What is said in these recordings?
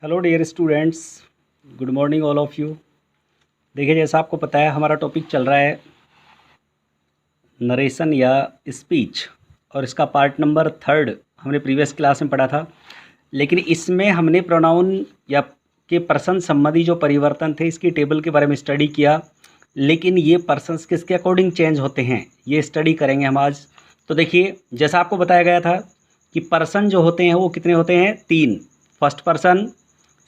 Hello dear students, good morning all of you. देखिए, जैसा आपको पता है हमारा टॉपिक चल रहा है नरेशन या स्पीच, और इसका पार्ट नंबर 3 हमने प्रीवियस क्लास में पढ़ा था। लेकिन इसमें हमने प्रोनाउन या के पर्सन संबंधी जो परिवर्तन थे इसकी टेबल के बारे में स्टडी किया। लेकिन ये पर्सन्स किसके अकॉर्डिंग चेंज होते हैं ये स्टडी करेंगे हम आज। तो देखिए, जैसा आपको बताया गया था कि पर्सन जो होते हैं वो कितने होते हैं, 3। फर्स्ट पर्सन,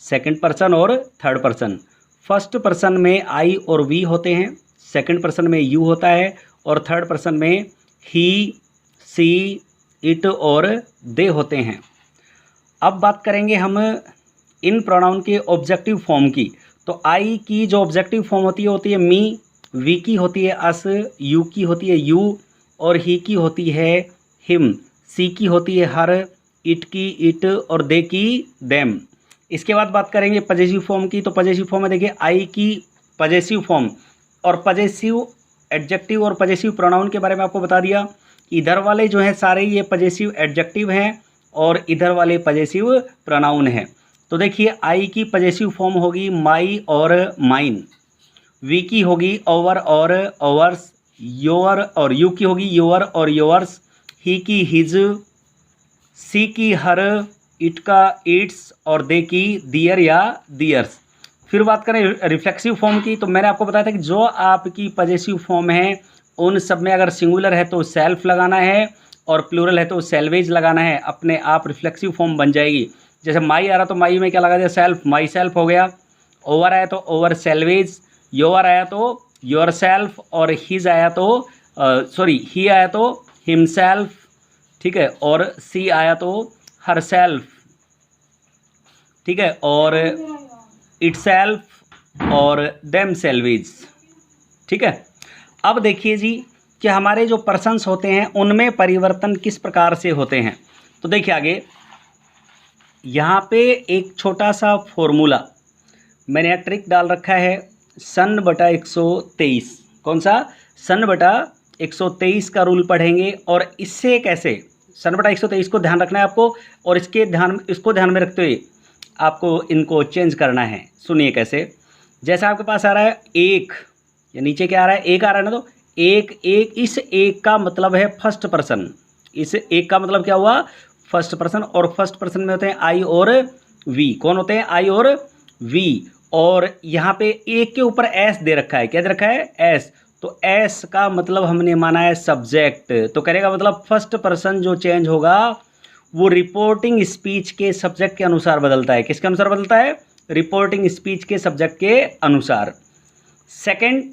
सेकंड पर्सन और थर्ड पर्सन। फर्स्ट पर्सन में आई और वी होते हैं, सेकंड पर्सन में यू होता है, और थर्ड पर्सन में ही, सी, इट और दे होते हैं। अब बात करेंगे हम इन प्रोनाउन के ऑब्जेक्टिव फॉर्म की। तो आई की जो ऑब्जेक्टिव फॉर्म होती है मी, वी की होती है अस, यू की होती है यू, और ही की होती है हिम, सी की होती है हर, इट की इट, और दे की देम। इसके बाद बात करेंगे पजेसिव फॉर्म की। तो पजेसिव फॉर्म में देखिए आई की पजेसिव फॉर्म, और पजेसिव एडजेक्टिव और पजेसिव प्रोनाउन के बारे में आपको बता दिया। इधर वाले जो हैं सारे ये पजेसिव एडजेक्टिव हैं और इधर वाले पजेसिव प्रोनाउन हैं। तो देखिए, आई की पजेसिव फॉर्म होगी माई और माइन, वी की होगी ओवर और ओवर्स, योर और यू की होगी योर और योर्स, ही की हिज, सी की हर, इट का इट्स, और दे की दियर या दियर्स। फिर बात करें रिफ्लेक्सिव फॉर्म की। तो मैंने आपको बताया था कि जो आपकी पजेसिव फॉर्म है उन सब में अगर सिंगुलर है तो सेल्फ लगाना है और प्लूरल है तो सेल्वेज लगाना है, अपने आप रिफ्लेक्सिव फॉर्म बन जाएगी। जैसे माई आ रहा तो माई में क्या लगा दिया, सेल्फ, माई सेल्फ हो गया। ओवर आया तो ओवर सेल्वेज, योर आया तो योर सेल्फ, और हिज आया तो ही आया तो हिमसेल्फ, ठीक है, और सी आया तो हर सेल्फ, ठीक है, और इट सेल्फ और देम सेल्वेज, ठीक है। अब देखिए जी कि हमारे जो पर्सन्स होते हैं उनमें परिवर्तन किस प्रकार से होते हैं। तो देखिए आगे यहाँ पे एक छोटा सा फॉर्मूला मैंने यहाँ ट्रिक डाल रखा है, सन बटा 123। कौन सा? सन बटा 123 का रूल पढ़ेंगे। और इससे कैसे सन बटा 123 को ध्यान रखना है आपको, और इसको ध्यान में रखते हुए आपको इनको चेंज करना है। सुनिए कैसे। जैसा आपके पास आ रहा है एक, या नीचे क्या आ रहा है, एक आ रहा है ना, तो एक, इस एक का मतलब है फर्स्ट पर्सन। इस एक का मतलब क्या हुआ, फर्स्ट पर्सन। और फर्स्ट पर्सन में होते हैं आई और वी। कौन होते हैं? आई और वी। और यहाँ पे एक के ऊपर एस दे रखा है। क्या दे रखा है? एस। तो एस का मतलब हमने माना है सब्जेक्ट। तो करेगा मतलब फर्स्ट पर्सन जो चेंज होगा वो रिपोर्टिंग स्पीच के सब्जेक्ट के अनुसार बदलता है। किसके अनुसार बदलता है? रिपोर्टिंग स्पीच के सब्जेक्ट के अनुसार। सेकंड,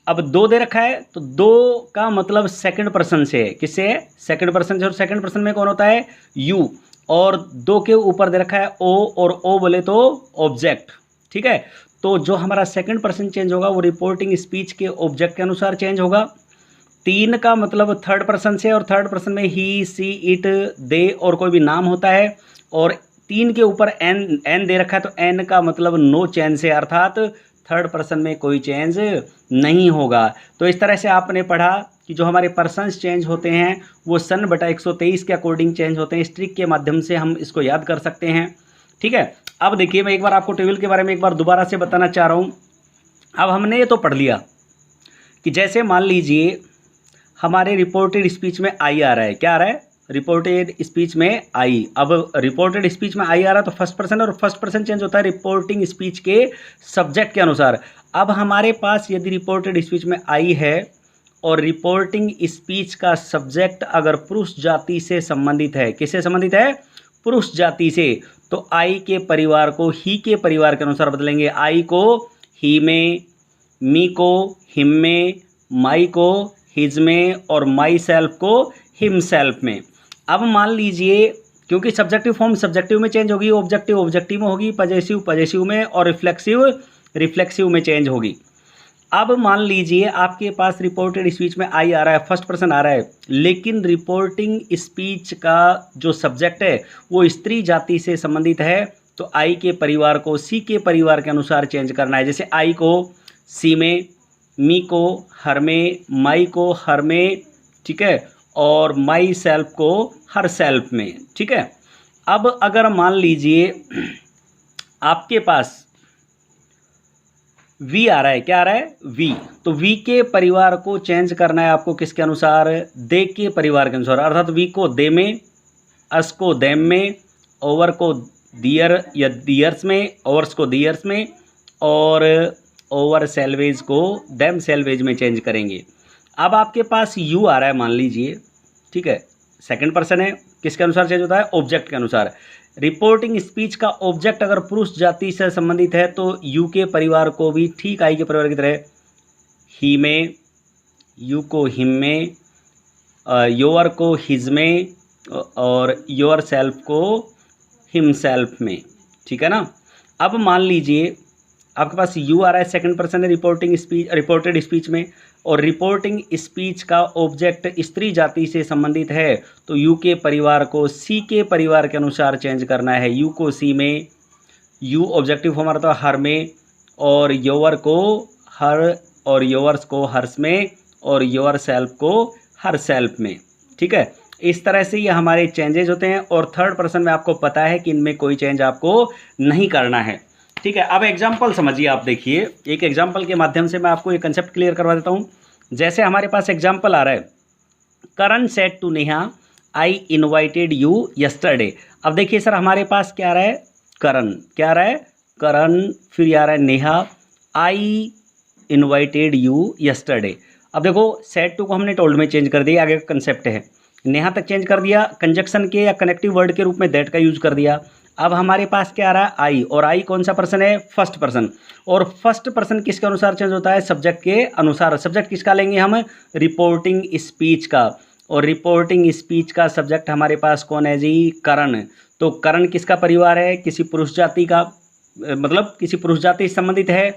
अब दो दे रखा है तो दो का मतलब सेकंड पर्सन से है। किससे है? सेकंड पर्सन से। और सेकंड पर्सन में कौन होता है? यू। और दो के ऊपर दे रखा है ओ, और ओ बोले तो ऑब्जेक्ट, ठीक है। तो जो हमारा सेकंड पर्सन चेंज होगा वो रिपोर्टिंग स्पीच के ऑब्जेक्ट के अनुसार चेंज होगा। तीन का मतलब थर्ड पर्सन से, और थर्ड पर्सन में ही, सी, इट, दे और कोई भी नाम होता है। और तीन के ऊपर एन दे रखा है तो एन का मतलब नो चेंज से, अर्थात थर्ड पर्सन में कोई चेंज नहीं होगा। तो इस तरह से आपने पढ़ा कि जो हमारे पर्सन्स चेंज होते हैं वो सन बटा 123 के अकॉर्डिंग चेंज होते हैं। इस ट्रिक के माध्यम से हम इसको याद कर सकते हैं, ठीक है। अब देखिए, मैं एक बार आपको टेबल के बारे में एक बार दोबारा से बताना चाह रहा हूँ। अब हमने ये तो पढ़ लिया कि जैसे मान लीजिए हमारे रिपोर्टेड स्पीच में आई आ रहा है। क्या आ रहा है? रिपोर्टेड स्पीच में आई। अब रिपोर्टेड स्पीच में आई आ रहा है तो फर्स्ट पर्सन, और फर्स्ट पर्सन चेंज होता है रिपोर्टिंग स्पीच के सब्जेक्ट के अनुसार। अब हमारे पास यदि रिपोर्टेड स्पीच में आई है और रिपोर्टिंग स्पीच का सब्जेक्ट अगर पुरुष जाति से संबंधित है, किससे संबंधित है? पुरुष जाति से, तो आई के परिवार को ही के परिवार के अनुसार बदलेंगे। आई को ही में, मी को हिम में, माई को हिज में, और माई सेल्फ को हिम सेल्फ में। अब मान लीजिए क्योंकि सब्जेक्टिव फॉर्म सब्जेक्टिव में चेंज होगी, ऑब्जेक्टिव ऑब्जेक्टिव में होगी, पजेसिव पजेसिव में, और रिफ्लेक्सिव रिफ्लेक्सिव में चेंज होगी। अब मान लीजिए आपके पास रिपोर्टेड स्पीच में आई आ रहा है, फर्स्ट पर्सन आ रहा है, लेकिन रिपोर्टिंग स्पीच का जो सब्जेक्ट है वो स्त्री जाति से संबंधित है। तो आई के परिवार को सी के परिवार के अनुसार चेंज करना है। जैसे आई को सी में, मी को हर में, माई को हर में, ठीक है, और माई सेल्फ को हर सेल्फ में, ठीक है। अब अगर मान लीजिए आपके पास वी आ रहा है, क्या आ रहा है, वी। तो वी के परिवार को चेंज करना है आपको किसके अनुसार, दे के परिवार के अनुसार, अर्थात वी को दे में, अस को देम में, ओवर को दियर या दियर्स में, ओवर्स को दियर्स में, और ओवर सेल्वेज को देम सेल्वेज में चेंज करेंगे। अब आपके पास यू आ रहा है मान लीजिए, ठीक है, सेकंड पर्सन है, किसके अनुसार चेंज होता है, ऑब्जेक्ट के अनुसार। रिपोर्टिंग स्पीच का ऑब्जेक्ट अगर पुरुष जाति से संबंधित है तो यू के परिवार को भी ठीक आई के परिवार की तरह ही में, यू को हिम में, योर को हिज में, और योर सेल्फ को हिम सेल्फ में, ठीक है ना। अब मान लीजिए आपके पास यू आ रहा है, सेकंड पर्सन है रिपोर्टिंग स्पीच, रिपोर्टेड स्पीच में, और रिपोर्टिंग स्पीच का ऑब्जेक्ट स्त्री जाति से संबंधित है तो यू के परिवार को सी के परिवार के अनुसार चेंज करना है। यू को सी में, यू ऑब्जेक्टिव फॉर्म आता है हर में, और योवर को हर, और योवर्स को हर्स में, और योर सेल्फ को हर सेल्फ में, ठीक है। इस तरह से ये हमारे चेंजेज होते हैं, और थर्ड पर्सन में आपको पता है कि इनमें कोई चेंज आपको नहीं करना है, ठीक है। अब एग्जाम्पल समझिए, आप देखिए, एक एग्जाम्पल के माध्यम से मैं आपको ये कंसेप्ट क्लियर करवा देता हूँ। जैसे हमारे पास एग्जाम्पल आ रहा है, Karan said to Neha I invited you yesterday. अब देखिए सर, हमारे पास क्या आ रहा है, करण, क्या आ रहा है, करण, फिर आ रहा है Neha, I invited you yesterday. अब देखो सेड टू को हमने टोल्ड में चेंज कर दिया, आगे का कंसेप्ट है, नेहा तक चेंज कर दिया, कंजक्शन के या कनेक्टिव वर्ड के रूप में दैट का यूज कर दिया। अब हमारे पास क्या आ रहा है, आई, और आई कौन सा पर्सन है, फर्स्ट पर्सन, और फर्स्ट पर्सन किसके अनुसार चेंज होता है, सब्जेक्ट के अनुसार। सब्जेक्ट किसका लेंगे हम, रिपोर्टिंग स्पीच का, और रिपोर्टिंग स्पीच का सब्जेक्ट हमारे पास कौन है जी, करण। तो करण किसका परिवार है, किसी पुरुष जाति का, मतलब किसी पुरुष जाति से संबंधित है,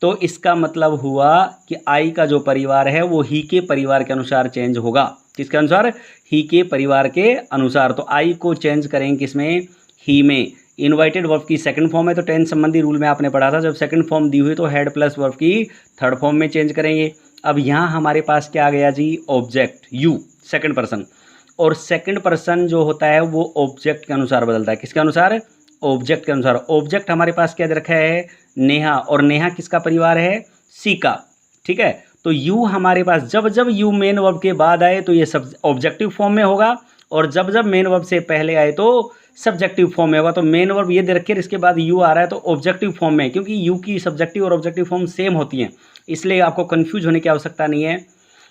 तो इसका मतलब हुआ कि आई का जो परिवार है वो ही के परिवार के अनुसार चेंज होगा। किसके अनुसार, ही के परिवार के अनुसार। तो आई को चेंज करेंगे किसमें, ही में। इन्वाइटेड वर्ब की सेकंड फॉर्म है, तो टेंस संबंधी रूल में आपने पढ़ा था, जब सेकंड फॉर्म दी हुई तो हेड प्लस वर्ब की थर्ड फॉर्म में चेंज करेंगे। अब यहाँ हमारे पास क्या आ गया जी, ऑब्जेक्ट यू, सेकंड पर्सन, और सेकंड पर्सन जो होता है वो ऑब्जेक्ट के अनुसार बदलता है। किसके अनुसार, ऑब्जेक्ट के अनुसार। ऑब्जेक्ट हमारे पास क्या दे रखा है, नेहा, और नेहा किसका परिवार है, सी का, ठीक है। तो यू हमारे पास जब जब यू मेन वर्ब के बाद आए तो ये सब ऑब्जेक्टिव फॉर्म में होगा, और जब जब मेन वर्ब से पहले आए तो सब्जेक्टिव फॉर्म में होगा। तो मेन वर्ब ये दे रखे, इसके बाद यू आ रहा है तो ऑब्जेक्टिव फॉर्म में, क्योंकि यू की सब्जेक्टिव और ऑब्जेक्टिव फॉर्म सेम होती हैं, इसलिए आपको कंफ्यूज होने की आवश्यकता नहीं है।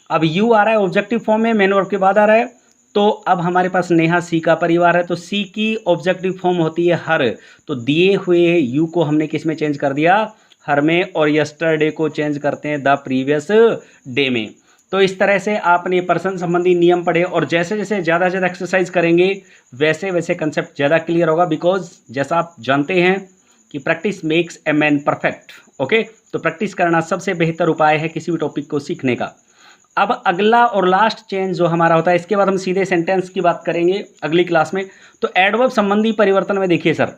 अब यू आ रहा है ऑब्जेक्टिव फॉर्म में, मेन वर्ब के बाद आ रहा है, तो अब हमारे पास नेहा सी का परिवार है, तो सी की ऑब्जेक्टिव फॉर्म होती है हर, तो दिए हुए यू को हमने किस में चेंज कर दिया, हर में, और यस्टरडे को चेंज करते हैं द प्रीवियस डे में। तो इस तरह से आपने पर्सन संबंधी नियम पढ़े, और जैसे जैसे ज़्यादा से ज़्यादा एक्सरसाइज करेंगे वैसे वैसे कंसेप्ट ज़्यादा क्लियर होगा, बिकॉज जैसा आप जानते हैं कि practice makes a man perfect. Okay, तो प्रैक्टिस करना सबसे बेहतर उपाय है किसी भी टॉपिक को सीखने का। अब अगला और लास्ट चेंज जो हमारा होता है, इसके बाद हम सीधे सेंटेंस की बात करेंगे अगली क्लास में। तो एडवर्ब संबंधी परिवर्तन में देखिए सर,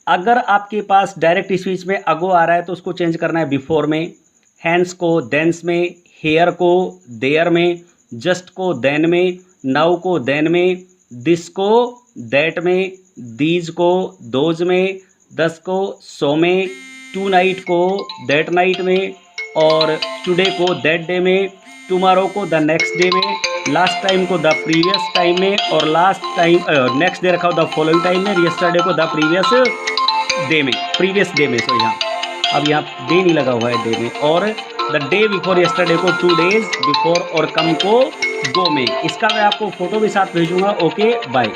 अगर आपके पास डायरेक्ट स्पीच में अगो आ रहा है तो उसको चेंज करना है बिफोर में, हैंड्स को देंस में, हेयर को देयर में, जस्ट को देन में, नाउ को देन में, दिस को दैट में, दीज को दोज में, दस को सो में, टू नाइट को दैट नाइट में, और टुडे को दैट डे में, टुमारो को द नेक्स्ट डे में, लास्ट टाइम को द प्रीवियस टाइम में, और लास्ट टाइम नेक्स्ट डे रखा हो द फॉलोइंग टाइम में, यस्टरडे को द प्रीवियस डे में, प्रीवियस डे में। सो यहाँ अब यहाँ डे नहीं लगा हुआ है, डे में, और द डे बिफोर यस्टरडे को 2 days बिफोर, और कम को गो में। इसका मैं आपको फोटो भी साथ भेजूंगा। Okay, bye.